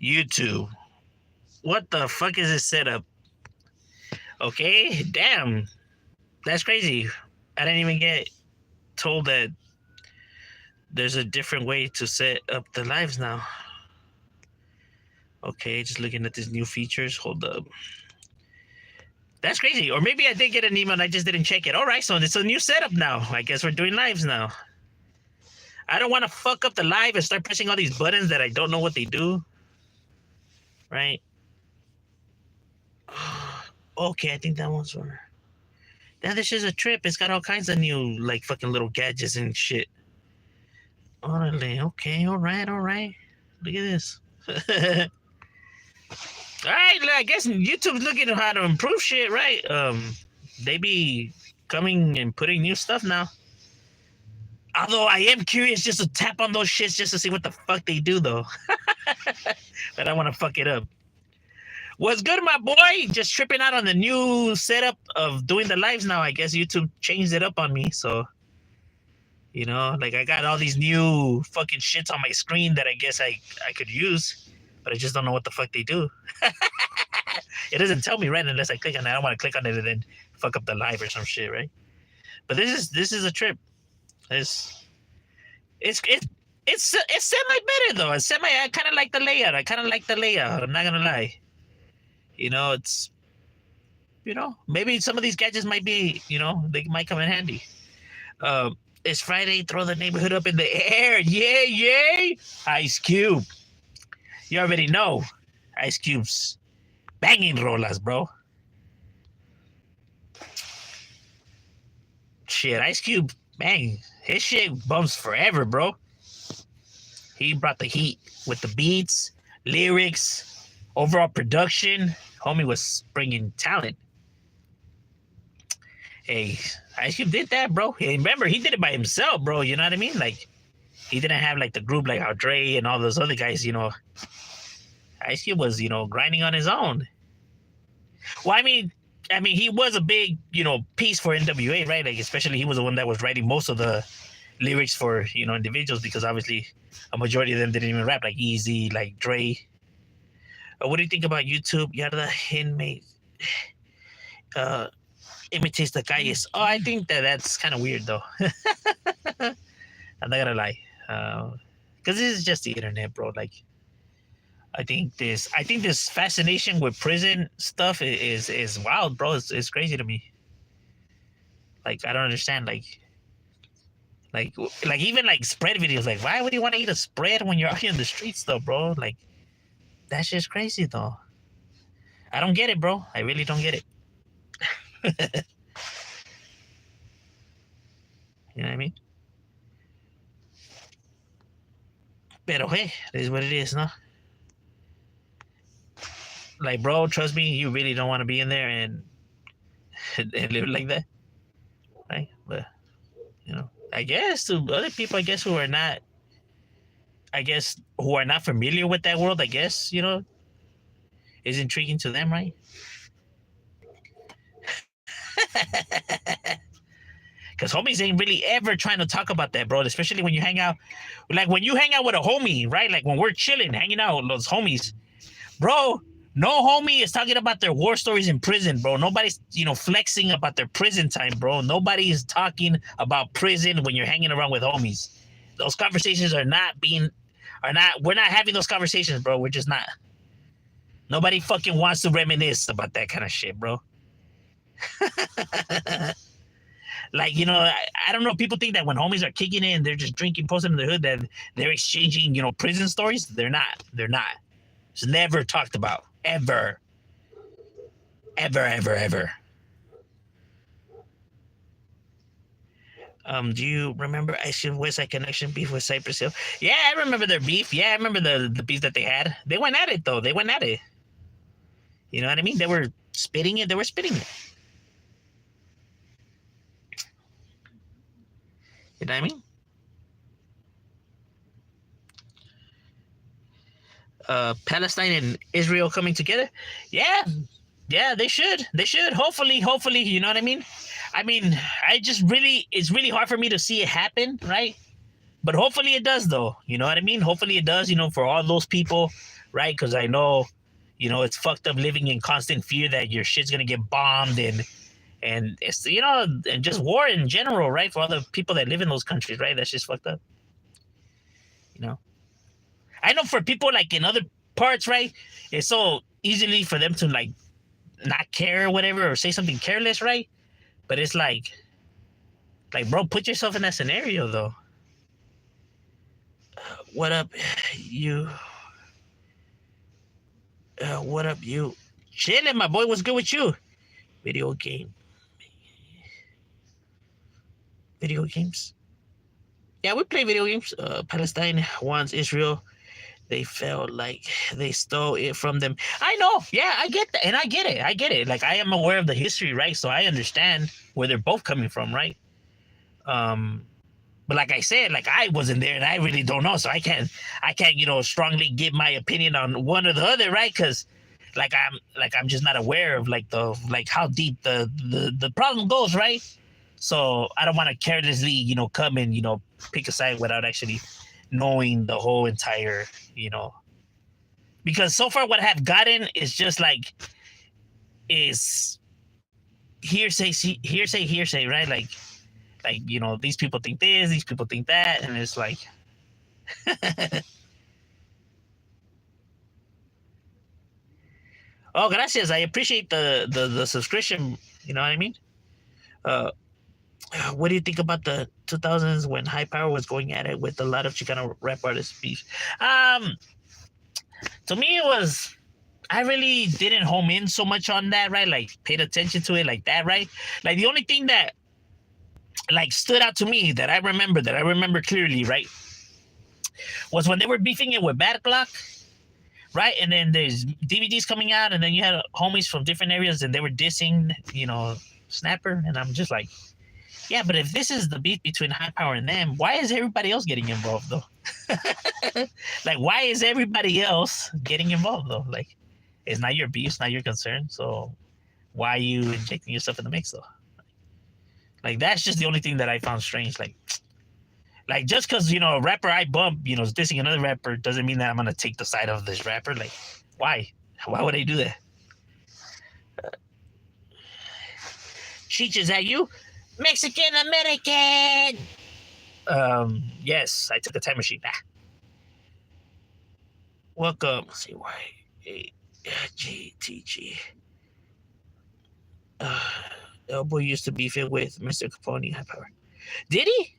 YouTube. What the fuck is this setup? Okay, damn. That's crazy. I didn't even get told that there's a different way to set up the lives now. Okay, just looking at these new features. Hold up. That's crazy. Or maybe I did get an email and I just didn't check it. All right, so it's a new setup now. I guess we're doing lives now. I don't want to fuck up the live and start pressing all these buttons that I don't know what they do. Right? Okay, I think that one's for. Now this is a trip. It's got all kinds of new, like, fucking little gadgets and shit. Orale, okay, all right. Look at this. All right, I guess YouTube's looking at how to improve shit, right? They be coming and putting new stuff now. Although I am curious just to tap on those shits just to see what the fuck they do, though. But I want to fuck it up. What's good, my boy? Just tripping out on the new setup of doing the lives now. I guess YouTube changed it up on me, so you know, like I got all these new fucking shits on my screen that I guess I could use, but I just don't know what the fuck they do. It doesn't tell me, right, unless I click on it. I don't want to click on it and then fuck up the live or some shit, right? But this is a trip. It's semi better though. It's semi. I kind of like the layout. I'm not gonna lie. You know, it's maybe some of these gadgets might be they might come in handy. It's Friday. Throw the neighborhood up in the air. Yay! Ice Cube. You already know. Ice Cube's banging rollers, bro. Shit, Ice Cube, bang. His shit bumps forever, bro. He brought the heat with the beats, lyrics, overall production. Homie was bringing talent. Hey, Ice Cube did that, bro. Hey, remember, he did it by himself, bro. You know what I mean? Like, he didn't have like the group like how Dre and all those other guys, Ice Cube was, grinding on his own. Well, I mean, he was a big, piece for NWA, right? Like, especially he was the one that was writing most of the lyrics for, individuals, because obviously a majority of them didn't even rap, like Easy, like Dre. What do you think about YouTube? Yarda Handmade imitates the calles. Oh, I think that's kind of weird, though. I'm not gonna lie, because this is just the internet, bro. Like, I think this fascination with prison stuff is wild, bro. It's crazy to me. Like, I don't understand. Like even like spread videos. Like, why would you want to eat a spread when you're out here in the streets, though, bro? Like, that's just crazy, though. I don't get it, bro. I really don't get it. You know what I mean? Pero hey, it is what it is, no? Like, bro, trust me, you really don't want to be in there and live like that, right? But I guess to other people, who are not, who are not familiar with that world, is intriguing to them, right? Because homies ain't really ever trying to talk about that, bro. Especially when you hang out, like when you hang out with a homie, right? Like when we're chilling, hanging out with those homies, bro. No homie is talking about their war stories in prison, bro. Nobody's, flexing about their prison time, bro. Nobody is talking about prison when you're hanging around with homies. Those conversations we're not having those conversations, bro. We're just not. Nobody fucking wants to reminisce about that kind of shit, bro. Like, I don't know. People think that when homies are kicking in, they're just drinking, posting in the hood, that they're exchanging, prison stories. They're not. It's never talked about. Ever. Do you remember Ice Cube West Side Connection beef with Cypress Hill? Yeah, I remember their beef. Yeah, I remember the beef that they had. They went at it, though. You know what I mean? They were spitting it. You know what I mean? Palestine and Israel coming together. Yeah, they should. Hopefully, you know what I mean? It's really hard for me to see it happen, right? But hopefully it does, though. You know what I mean? Hopefully it does, for all those people, right? Because I know, it's fucked up living in constant fear that your shit's gonna get bombed, and it's and just war in general, right? For all the people that live in those countries, right? That's just fucked up. You know, I know for people like in other parts, right? It's so easily for them to like not care or whatever or say something careless, right? But it's like bro, put yourself in that scenario though. What up, you? What up, you? Chilling, my boy. What's good with you? Video game. Video games. Yeah, we play video games. Palestine wants Israel. They felt like they stole it from them. I know. Yeah, I get that. And I get it. I get it. Like, I am aware of the history, right? So I understand where they're both coming from, right? But like I said, like I wasn't there and I really don't know. So I can't, strongly give my opinion on one or the other, right? Because I'm just not aware of like how deep the problem goes, right? So I don't want to carelessly, come and, pick a side without actually knowing the whole entire, because so far what I have gotten is just like is hearsay, right? Like these people think this, these people think that, and it's like oh, gracias. I appreciate the subscription. You know what I mean? Uh, what do you think about the 2000s when High Power was going at it with a lot of Chicano rap artists beef? To me, it was. I really didn't home in so much on that, right? Like, paid attention to it like that, right? Like, the only thing that, like, stood out to me that I remember clearly, right? Was when they were beefing it with Bad Clock, right? And then there's DVDs coming out, and then you had homies from different areas, and they were dissing, Snapper. And I'm just like, yeah, but if this is the beef between High Power and them, why is everybody else getting involved, though? Like, why is everybody else getting involved, though? Like, it's not your beef, it's not your concern. So why are you injecting yourself in the mix, though? Like, that's just the only thing that I found strange. Like just because, a rapper I bump, is dissing another rapper doesn't mean that I'm going to take the side of this rapper. Like, why? Why would I do that? Cheech, is that you? Mexican American. Yes, I took a time machine. Welcome. Let's see why. GTG. Elbow used to beef it with Mr. Capone. High Power. Did he?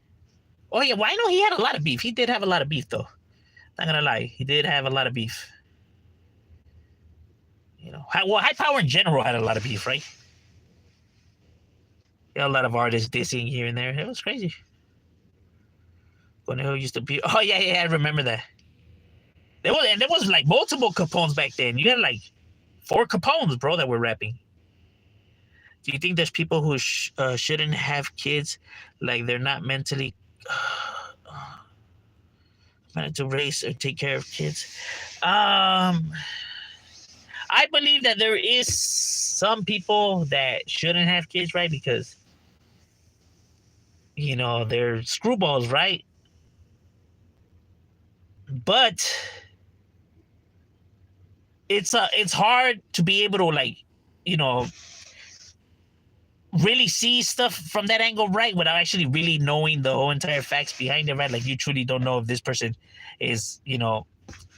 Oh yeah, well I know he had a lot of beef. He did have a lot of beef though. Not gonna lie, he did have a lot of beef. High Power in general had a lot of beef, right? A lot of artists dissing here and there. It was crazy. Conejo used to be. Oh yeah, I remember that. There was like multiple Capones back then. You had like 4 Capones, bro, that were rapping. Do you think there's people who shouldn't have kids, like they're not mentally meant to raise or take care of kids? I believe that there is some people that shouldn't have kids, right? Because they're screwballs, right? But it's hard to be able to like, really see stuff from that angle, right? Without actually really knowing the whole entire facts behind it, right? Like you truly don't know if this person is,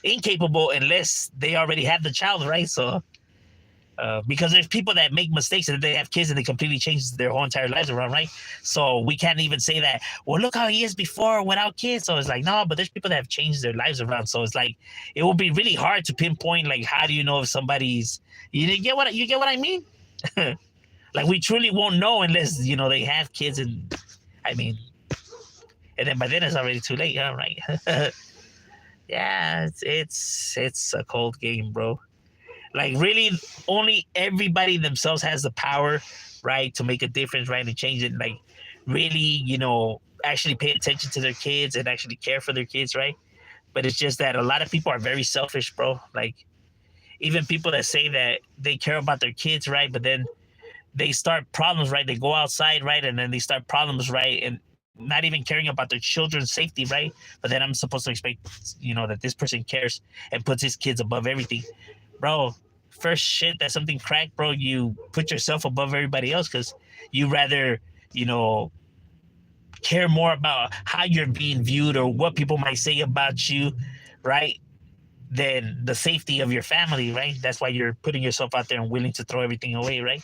incapable unless they already have the child, right? So because there's people that make mistakes and they have kids and they completely change their whole entire lives around, right? So we can't even say that, well, look how he is before without kids. So it's like, no, but there's people that have changed their lives around. So it's like, it will be really hard to pinpoint, like, how do you know if somebody's, you get what I mean? Like, we truly won't know unless, they have kids and, and then by then it's already too late, yeah, right? Yeah, it's a cold game, bro. Like, really, only everybody themselves has the power, right, to make a difference, right, and change it. Like, really, actually pay attention to their kids and actually care for their kids, right? But it's just that a lot of people are very selfish, bro. Like, even people that say that they care about their kids, right, but then they start problems, right? They go outside, right, and then they start problems, right, and not even caring about their children's safety, right? But then I'm supposed to expect, that this person cares and puts his kids above everything, bro. First shit that something cracked, bro. You put yourself above everybody else because you rather, you know, care more about how you're being viewed or what people might say about you, right? Than the safety of your family, right? That's why you're putting yourself out there and willing to throw everything away, right?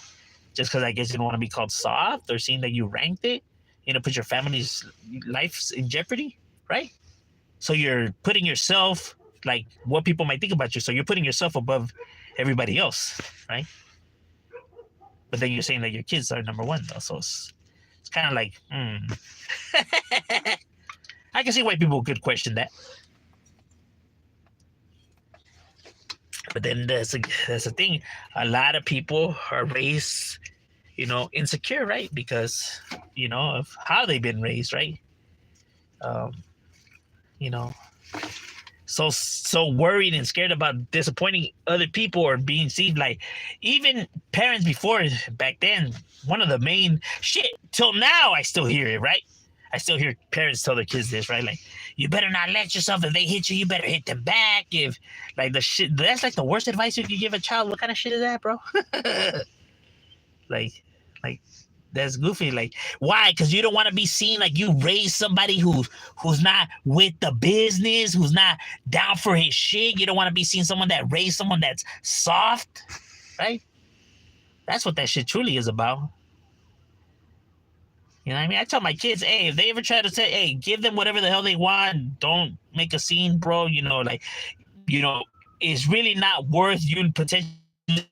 Just because I guess you don't want to be called soft or seeing that you ranked it, put your family's lives in jeopardy, right? So you're putting yourself, like, what people might think about you. So you're putting yourself above everybody else, right? But then you're saying that your kids are number one, though. So it's kind of like, I can see why people could question that. But then that's the thing. A lot of people are raised, insecure, right? Because, of how they've been raised, right? Um, you know, so worried and scared about disappointing other people or being seen. Like, even parents before, back then, one of the main shit till now, I still hear it, right? I still hear parents tell their kids this, right? Like, you better not let yourself, if they hit you, you better hit them back. If, like, the shit, that's like the worst advice you could give a child. What kind of shit is that, bro? like, that's goofy. Like, why? Because you don't want to be seen like you raised somebody who's not with the business, who's not down for his shit. You don't want to be seen someone that raised someone that's soft, right? That's what that shit truly is about. You know what I mean? I tell my kids, hey, if they ever try to say, hey, give them whatever the hell they want, don't make a scene, bro. It's really not worth you potentially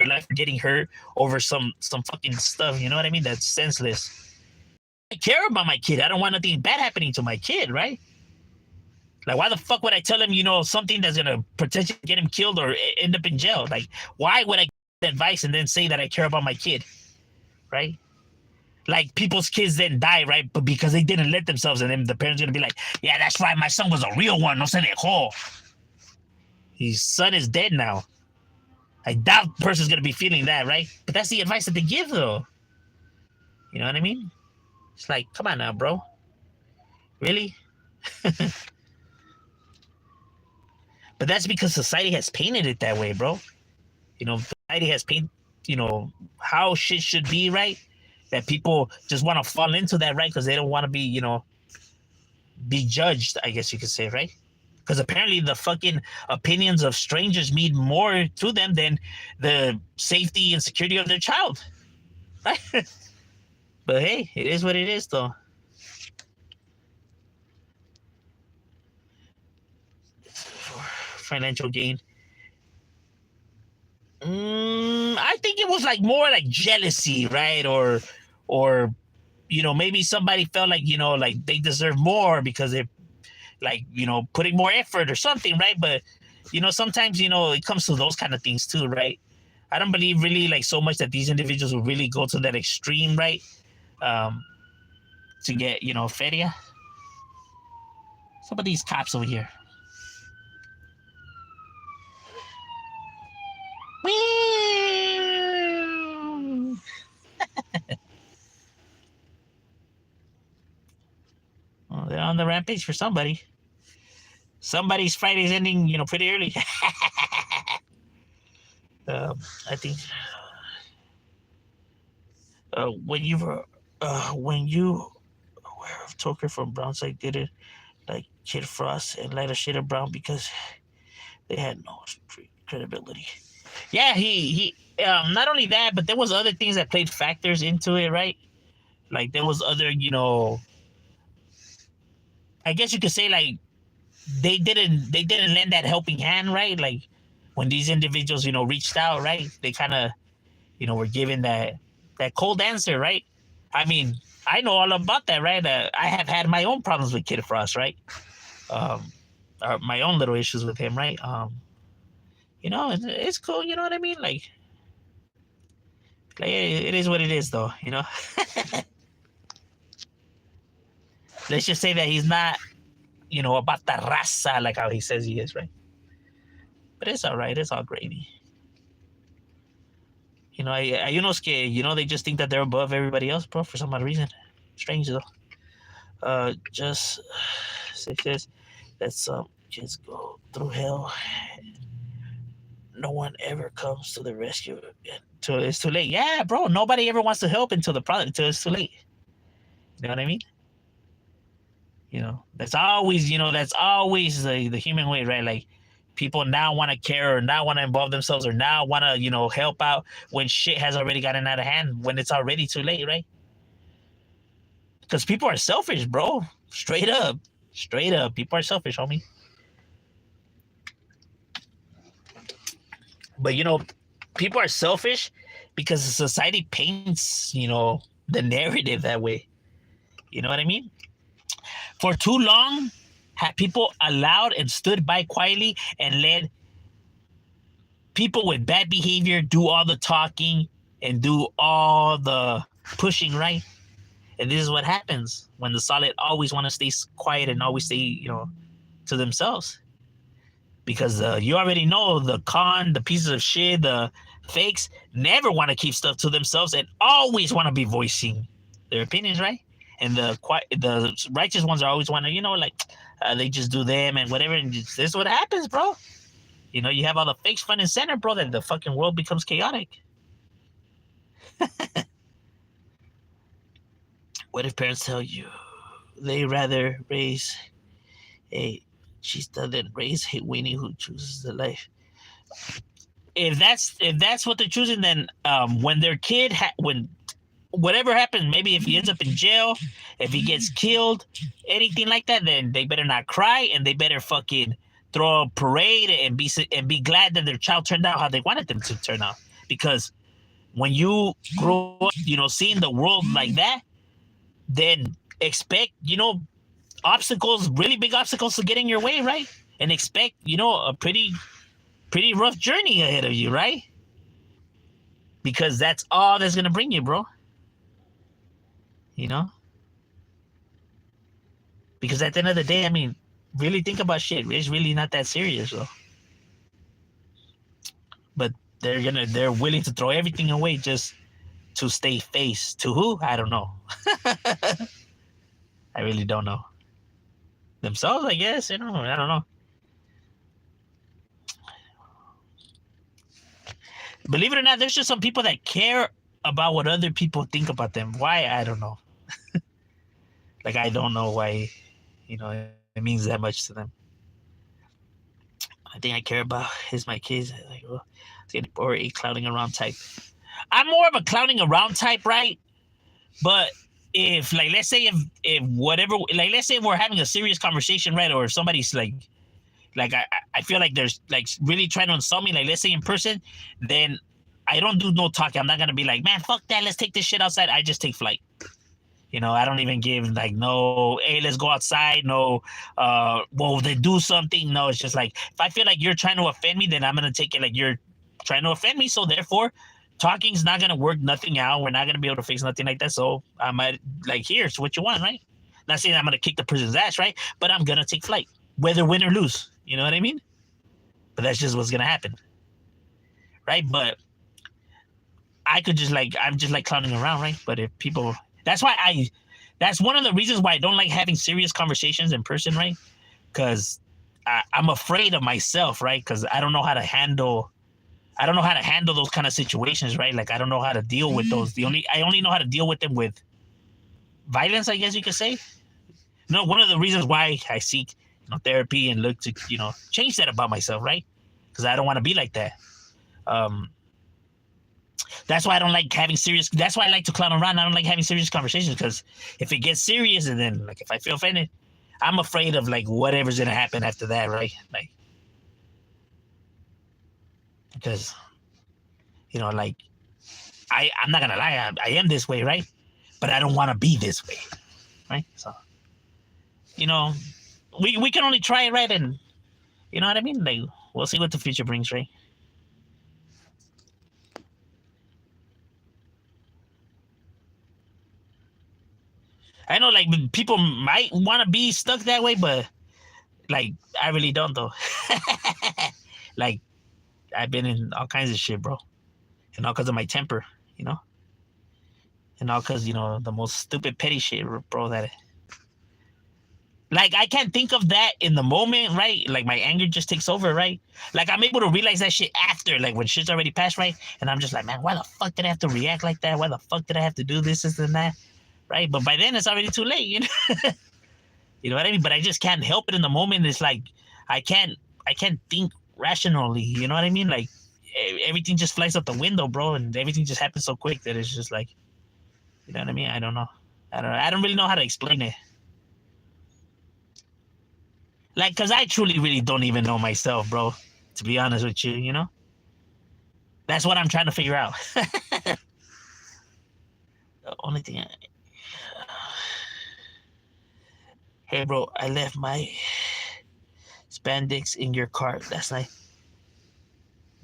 life getting hurt over some fucking stuff. You know what I mean? That's senseless. I care about my kid. I don't want nothing bad happening to my kid, right? Like, why the fuck would I tell him, something that's gonna potentially get him killed or end up in jail? Like, why would I give advice and then say that I care about my kid, right? Like, people's kids didn't die, right? But because they didn't let themselves, and then the parents are gonna be like, yeah, that's right, my son was a real one. No se dejó. His son is dead now. I doubt the person's gonna be feeling that, right? But that's the advice that they give, though. You know what I mean? It's like, come on now, bro. Really? But that's because society has painted it that way, bro. Society has painted, how shit should be, right? That people just want to fall into that, right? Because they don't want to be, be judged, I guess you could say, right? Because apparently the fucking opinions of strangers mean more to them than the safety and security of their child, right? But hey, it is what it is, though. Financial gain. I think it was like more like jealousy, right? Or maybe somebody felt like like they deserve more because they're like putting more effort or something, right? But sometimes it comes to those kind of things too, right? I don't believe really like so much that these individuals will really go to that extreme, right? To get feria. Some of these cops over here. Well, they're on the rampage for somebody. Somebody's Friday's ending, pretty early. I think when you were aware of Toker from Brownside did it like Kid Frost and lighter shade of brown because they had no street credibility. Yeah, he not only that, but there was other things that played factors into it, right? Like there was other, I guess you could say like they didn't lend that helping hand, right? Like when these individuals, reached out, right? They kind of, were given that cold answer, right? I mean, I know all about that, right? I have had my own problems with Kid Frost, right? My own little issues with him, right? It's cool, you know what I mean? Like it is what it is, though, Let's just say that he's not, about the raza like how he says he is, right? But it's all right. It's all gravy. Hay unos que, they just think that they're above everybody else, bro, for some odd reason. Strange, though. Just it says that some kids go through hell. No one ever comes to the rescue until it's too late. Yeah, bro. Nobody ever wants to help until it's too late. You know what I mean? That's always the human way, right? Like people now want to care or now want to involve themselves or now want to, help out when shit has already gotten out of hand, when it's already too late, right? Because people are selfish, bro. Straight up. Straight up. People are selfish, homie. But, people are selfish because society paints, the narrative that way. You know what I mean? For too long, people allowed and stood by quietly and let people with bad behavior do all the talking and do all the pushing, right? And this is what happens when the solid always want to stay quiet and always stay, to themselves. Because you already know the pieces of shit, the fakes never want to keep stuff to themselves and always want to be voicing their opinions, right? And the righteous ones are always want to, they just do them and whatever. And this is what happens, bro. You have all the fakes front and center, bro, that the fucking world becomes chaotic. What if parents tell you they rather raise a cheetah than raise a weenie who chooses the life? If that's what they're choosing, then when their kid when whatever happens, maybe if he ends up in jail, if he gets killed, anything like that, then they better not cry and they better fucking throw a parade and be glad that their child turned out how they wanted them to turn out. Because when you grow up, seeing the world like that, then expect, obstacles, really big obstacles to get in your way, right? And expect, a pretty rough journey ahead of you, right? Because that's all that's gonna bring you, bro. Because at the end of the day, I mean, really think about shit. It's really not that serious, though. But they're willing to throw everything away just to stay face. To who? I don't know. I really don't know. Themselves, I guess. I don't know. Believe it or not, there's just some people that care about what other people think about them. Why? I don't know. Like, I don't know why, it means that much to them. I think I care about is my kids. Like, or a clowning around type. I'm more of a clowning around type, right? But if, like, let's say if whatever, like, let's say we're having a serious conversation, right? Or if somebody's like I feel like there's like really trying to insult me, like let's say in person, then I don't do no talking. I'm not gonna be like, man, fuck that, let's take this shit outside. I just take flight. I don't even give like no, hey, let's go outside. No, well, they do something. No, it's just like if I feel like you're trying to offend me, then I'm gonna take it like you're trying to offend me. So therefore, talking's not gonna work nothing out. We're not gonna be able to fix nothing like that. So I might like, here's what you want, right? Not saying I'm gonna kick the person's ass, right? But I'm gonna take flight, whether win or lose. You know what I mean? But that's just what's gonna happen, right? But I'm just like clowning around, right? But if people, that's one of the reasons why I don't like having serious conversations in person, right? Because I'm afraid of myself, right? Because I don't know how to handle those kind of situations, right? Like I don't know how to deal with those. I only know how to deal with them with violence, I guess you could say. One of the reasons why I seek therapy and look to change that about myself, right? Because I don't want to be like that. That's why I don't like having serious. That's why I like to clown around. I don't like having serious conversations because if it gets serious and then like if I feel offended, I'm afraid of like whatever's gonna happen after that, right? Like because like I'm not gonna lie, I am this way, right? But I don't want to be this way, right? So we can only try it, right? And you know what I mean? Like we'll see what the future brings, right? I know, like people might want to be stuck that way, but like I really don't, though. Like I've been in all kinds of shit, bro, and all because of my temper, and all because the most stupid petty shit, bro. That Like, I can't think of that in the moment, right? Like, my anger just takes over, right? Like, I'm able to realize that shit after, like, when shit's already passed, right? And I'm just like, man, why the fuck did I have to react like that? Why the fuck did I have to do this and that, right? But by then, it's already too late, you know? You know what I mean? But I just can't help it in the moment. It's like, I can't think rationally, you know what I mean? Like, everything just flies out the window, bro, and everything just happens so quick that it's just like, you know what I mean? I don't know. I don't really know how to explain it. Like, because I truly, really don't even know myself, bro. To be honest with you, you know? That's what I'm trying to figure out. The only thing Hey, bro, I left my spandex in your car last night.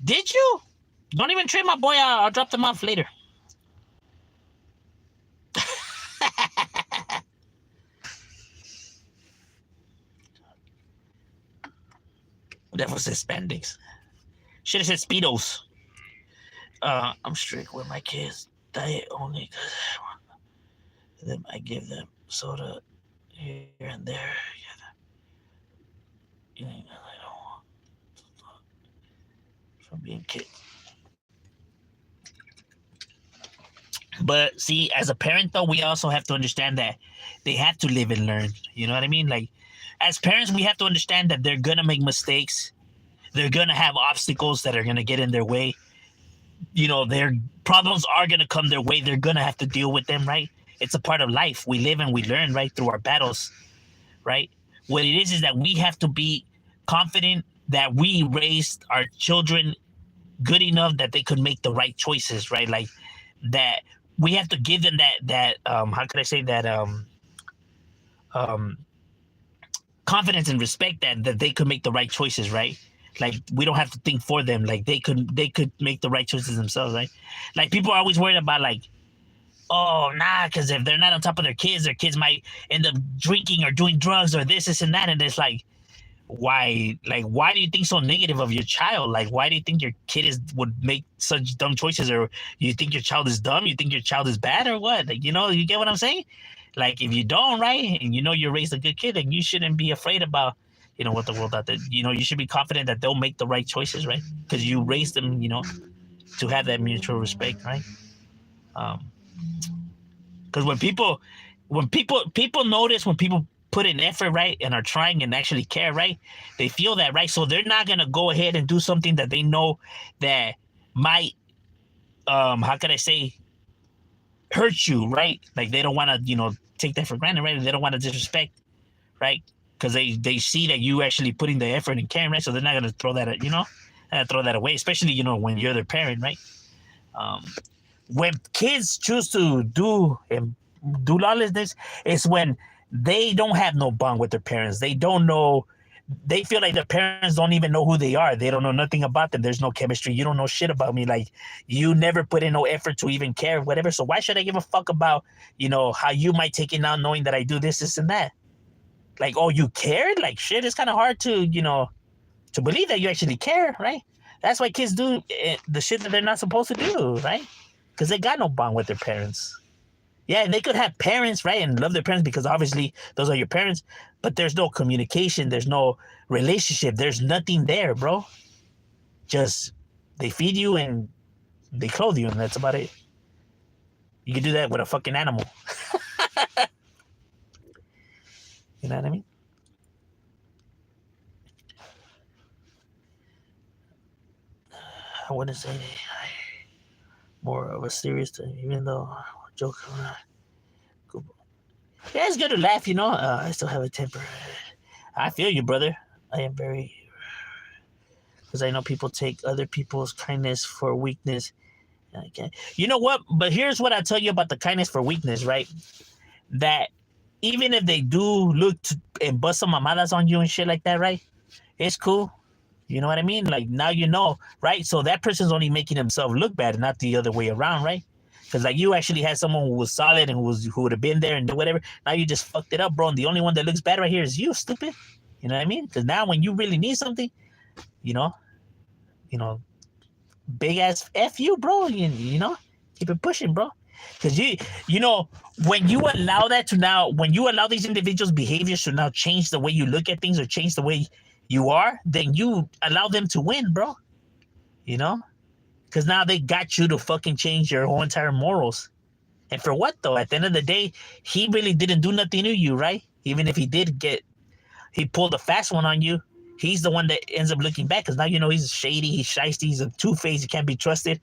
Did you? Don't even trade my boy out. I'll drop them off later. That was his spandex. Should have said Speedos. I'm strict with my kids. Diet only because them I give them soda here and there. Yeah, I don't want from being kids. But see, as a parent though, we also have to understand that they have to live and learn. You know what I mean? Like, as parents, we have to understand that they're gonna make mistakes. They're gonna have obstacles that are gonna get in their way. You know, their problems are gonna come their way. They're gonna have to deal with them, right? It's a part of life. We live and we learn, right, through our battles, right? What it is that we have to be confident that we raised our children good enough that they could make the right choices, right? Like, that we have to give them that how could I say that confidence and respect that they could make the right choices, right? Like, we don't have to think for them. Like, they could make the right choices themselves, right? Like, people are always worried about, like, oh, nah, because if they're not on top of their kids might end up drinking or doing drugs or this and that. And it's like, why do you think so negative of your child? Like, why do you think your kid would make such dumb choices? Or you think your child is dumb? You think your child is bad or what? Like, you know, you get what I'm saying? Like, if you don't, right, and you know you raised a good kid, then you shouldn't be afraid about, you know, what the world out there. You know, you should be confident that they'll make the right choices, right? Because you raised them, you know, to have that mutual respect, right? Because when people notice when people put in effort, right, and are trying and actually care, right, they feel that, right? So they're not gonna go ahead and do something that they know that might, how can I say, hurt you, right? Like, they don't want to, you know, take that for granted, right? They don't want to disrespect, right? Because they see that you actually putting the effort and caring, right? So they're not gonna throw that, you know, throw that away, especially, you know, when you're their parent, right? When kids choose to do lawlessness, it's when they don't have no bond with their parents. They don't know. They feel like their parents don't even know who they are. They don't know nothing about them. There's no chemistry. You don't know shit about me. Like, you never put in no effort to even care, whatever. So why should I give a fuck about, you know, how you might take it now knowing that I do this and that? Like, oh, you cared? Like, shit, it's kind of hard to, you know, to believe that you actually care, right? That's why kids do the shit that they're not supposed to do, right? Because they got no bond with their parents. Yeah, they could have parents, right, and love their parents because obviously those are your parents, but there's no communication, there's no relationship, there's nothing there, bro. Just, they feed you and they clothe you, and that's about it. You can do that with a fucking animal. You know what I mean? I wouldn't say more of a serious thing, even though joke. Yeah, it's good to laugh, you know. I still have a temper. I feel you, brother. I am very, because I know people take other people's kindness for weakness. Okay. You know what? But here's what I tell you about the kindness for weakness, right? That even if they do look and bust some mamadas on you and shit like that, right? It's cool. You know what I mean? Like, now you know, right? So that person's only making himself look bad, not the other way around, right? Because, like, you actually had someone who was solid and who would have been there and do whatever. Now you just fucked it up, bro. And the only one that looks bad right here is you, stupid. You know what I mean? Because now when you really need something, you know, big ass F you, bro. You know, keep it pushing, bro. Because you know, when you allow that to now, when you allow these individuals' behaviors to now change the way you look at things or change the way you are, then you allow them to win, bro. You know? Because now they got you to fucking change your whole entire morals. And for what, though? At the end of the day, he really didn't do nothing to you, right? Even if he pulled a fast one on you, he's the one that ends up looking back. Because now you know he's shady, he's shiesty, he's a two-faced, he can't be trusted.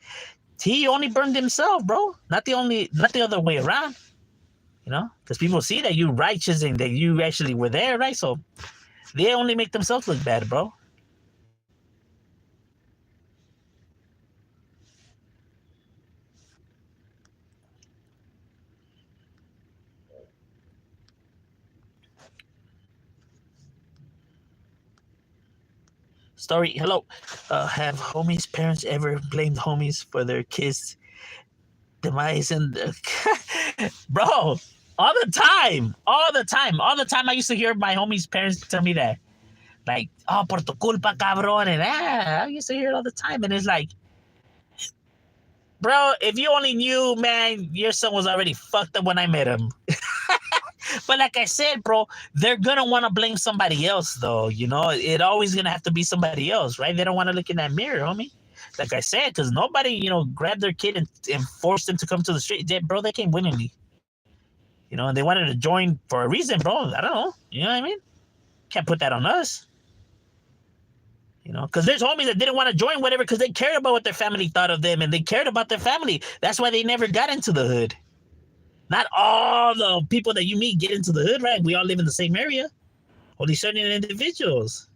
He only burned himself, bro. Not the other way around. You know? Because people see that you righteous and that you actually were there, right? So they only make themselves look bad, bro. Story, hello. Have homies' parents ever blamed homies for their kids' demise? And bro, all the time. I used to hear my homies' parents tell me that, like, oh, por tu culpa, cabrón, and I used to hear it all the time, and it's like, bro, if you only knew, man, your son was already fucked up when I met him. But like I said, bro, they're gonna want to blame somebody else, though. You know, it always gonna have to be somebody else, right? They don't want to look in that mirror, homie. Like I said, because nobody, you know, grabbed their kid and forced them to come to the street. Bro, they came willingly. You know, and they wanted to join for a reason, bro. I don't know. You know what I mean? Can't put that on us. You know, because there's homies that didn't want to join whatever because they cared about what their family thought of them and they cared about their family. That's why they never got into the hood. Not all the people that you meet get into the hood, right? We all live in the same area. Only certain individuals.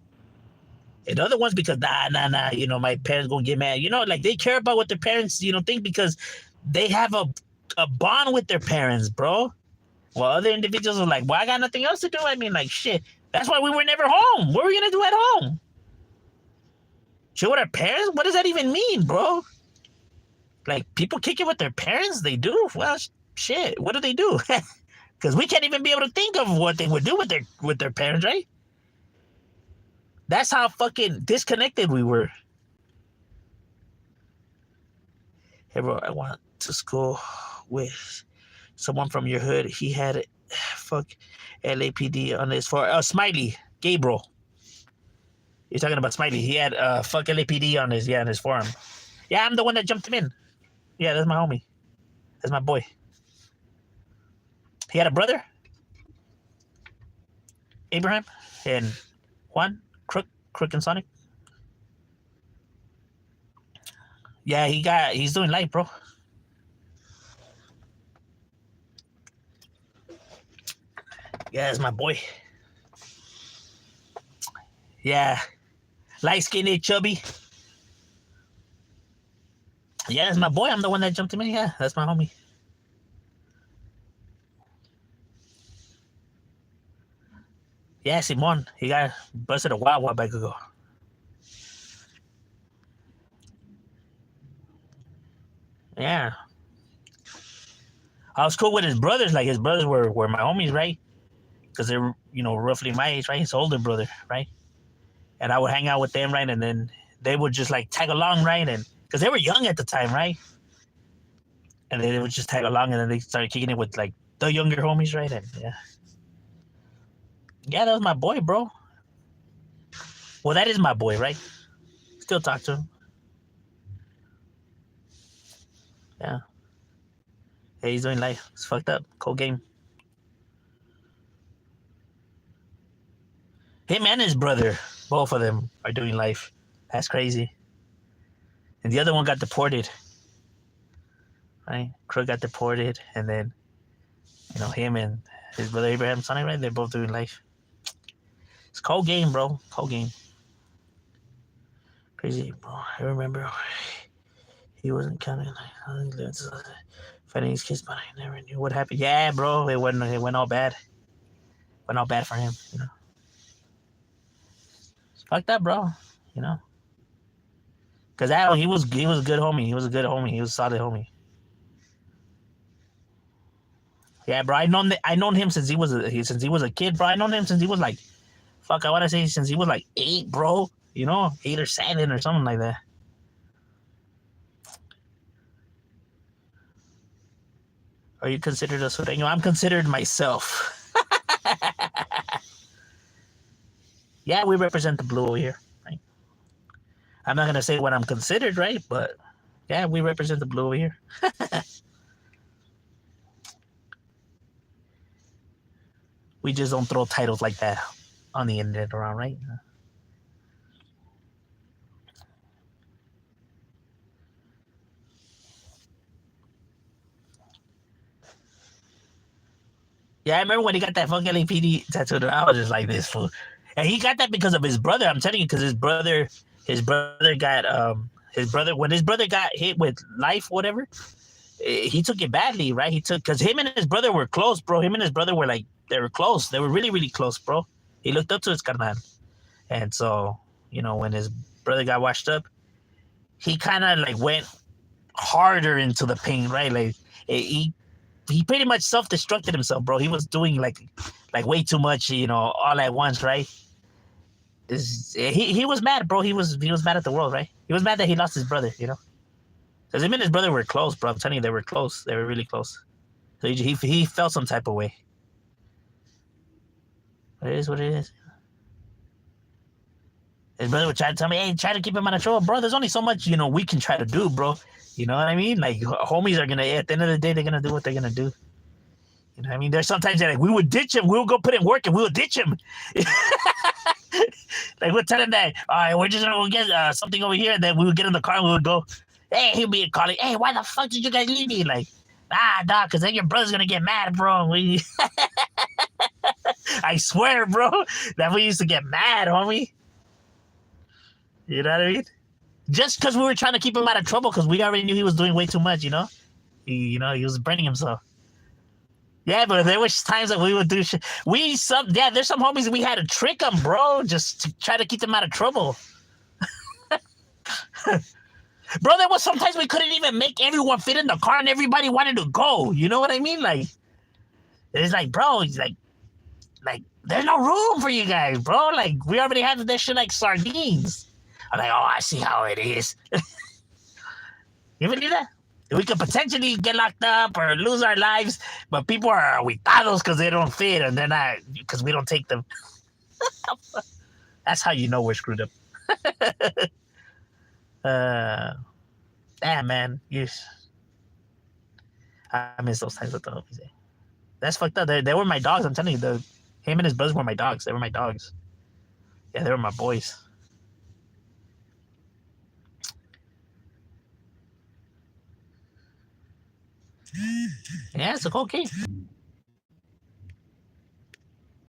And other ones because, nah, you know, my parents gonna get mad. You know, like they care about what their parents, you know, think because they have a bond with their parents, bro. While other individuals are like, well, I got nothing else to do. I mean, like, shit. That's why we were never home. What were we gonna do at home? Chill with our parents? What does that even mean, bro? Like, people kick it with their parents? They do? Well, shit, what do they do? Because we can't even be able to think of what they would do with their parents, right? That's how fucking disconnected we were. Hey, bro, I went to school with someone from your hood. He had fuck LAPD on his for Smiley, Gabriel. You're talking about Smiley. He had fuck LAPD on his forearm. Yeah, I'm the one that jumped him in. Yeah, that's my homie. That's my boy. He had a brother, Abraham, and Juan, Crook and Sonic. Yeah, he's doing life, bro. Yeah, that's my boy. Yeah. Light skinned, chubby. Yeah, that's my boy. I'm the one that jumped him in. Yeah, that's my homie. Yeah, Simon. He got busted a while back ago. Yeah. I was cool with his brothers. Like, his brothers were my homies, right? Because they're, you know, roughly my age, right? His older brother, right? And I would hang out with them, right? And then they would just, like, tag along, right? And because they were young at the time, right? And they would just tag along, and then they started kicking it with, like, the younger homies, right? And, yeah. Yeah, that was my boy, bro. Well, that is my boy, right? Still talk to him. Yeah. Hey, he's doing life. It's fucked up. Cold game. Him and his brother, both of them are doing life. That's crazy. And the other one got deported. Right? Crook got deported, and then, you know, him and his brother Abraham Sonic, right? They're both doing life. It's cold game, bro. Cold game. Crazy, bro. I remember he wasn't counting. Fighting his kids, but I never knew what happened. Yeah, bro. It went all bad. Went all bad for him, you know. It's fucked up, bro. You know. Cause he was a good homie. He was a good homie. He was a solid homie. Yeah, bro. I known him since he was a kid, bro. I known him since he was like, fuck. I want to say since he was like 8, bro. You know, 8 or 7 or something like that. Are you considered a sureño? I'm considered myself. Yeah, we represent the blue over here. Right? I'm not gonna say what I'm considered, right? But yeah, we represent the blue over here. We just don't throw titles like that on the internet around, right? Yeah, I remember when he got that fucking LAPD tattooed. I was just like this fool, and he got that because of his brother. I'm telling you, because his brother got his brother when his brother got hit with life, whatever. He took it badly, right? He took because him and his brother were close, bro. Him and his brother were like they were close. They were really, really close, bro. He looked up to his carnal, and so when his brother got washed up, he kind of like went harder into the pain, right? Like he pretty much self-destructed himself, bro. He was doing like way too much, all at once, right? He was mad, bro. He was mad at the world, right? He was mad that he lost his brother, because him and his brother were close, bro. I'm telling you, they were close. They were really close. So he felt some type of way. But it is what it is. His brother would try to tell me, "Hey, try to keep him out of trouble, bro. There's only so much we can try to do, bro. You know what I mean? Like homies are gonna at the end of the day, they're gonna do what they're gonna do. You know what I mean? There's sometimes that like we would ditch him. We would go put in work and we would ditch him. Like we'll tell him that, all right, we're just gonna go get something over here. And then we would get in the car and we would go, hey, he'll be calling, hey, why the fuck did you guys leave me? Like, dog, because then your brother's gonna get mad, bro. I swear, bro, that we used to get mad, homie. You know what I mean? Just because we were trying to keep him out of trouble because we already knew he was doing way too much, He was burning himself. Yeah, but there was times that we would do shit. There's some homies that we had to trick them, bro, just to try to keep them out of trouble. Bro, there was sometimes we couldn't even make everyone fit in the car and everybody wanted to go. You know what I mean? Like, it's like, bro, it's like there's no room for you guys, bro. Like, we already had this shit like sardines. I'm like, oh, I see how it is. You believe that? We could potentially get locked up or lose our lives, but people are aguitados because they don't fit and they're not, because we don't take them. That's how you know we're screwed up. Damn, man. I miss those times with the homies. That's fucked up. They were my dogs. I'm telling you, him and his brothers were my dogs. They were my dogs. Yeah, they were my boys. Yeah, it's a cool key.